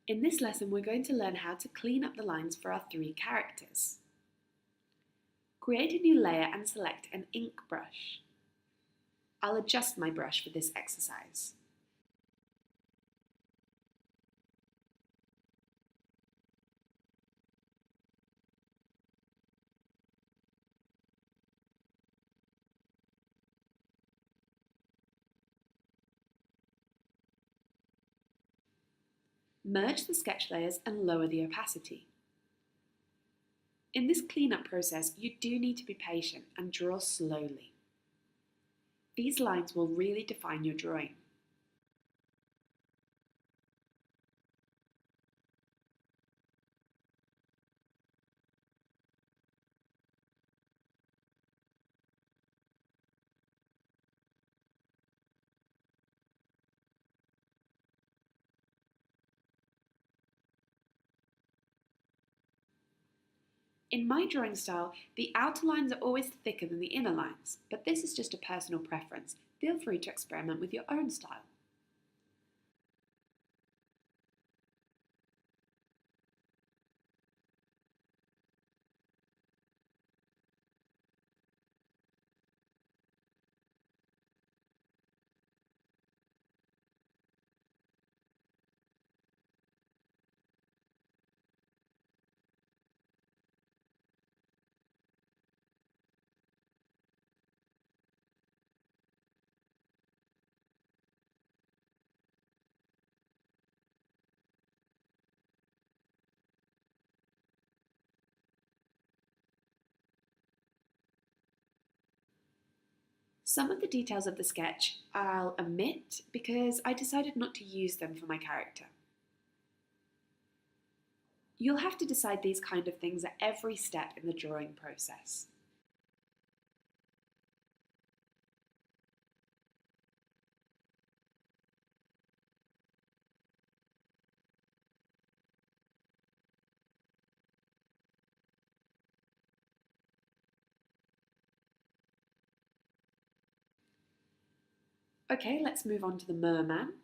In this lesson, we're going to learn how to clean up the lines for our three characters. Create a new layer and select an ink brush. I'll adjust my brush for this exercise. Merge the sketch layers and lower the opacity. In this cleanup process, you do need to be patient and draw slowly. These lines will really define your drawing. In my drawing style, the outer lines are always thicker than the inner lines, but this is just a personal preference. Feel free to experiment with your own style. Some of the details of the sketch I'll omit because I decided not to use them for my character. You'll have to decide these kind of things at every step in the drawing process. Okay, let's move on to the merman.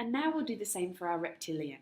And now we'll do the same for our reptilian.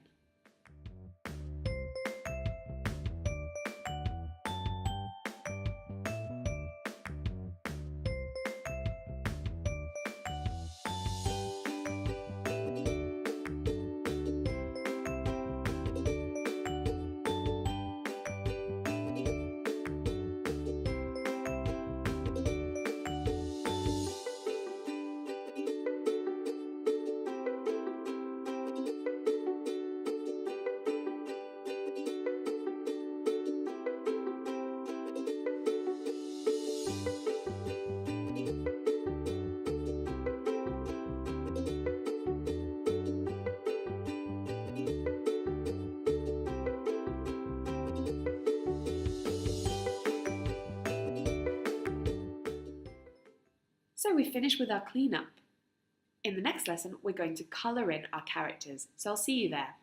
So we finished with our cleanup. In the next lesson, we're going to colour in our characters, so I'll see you there.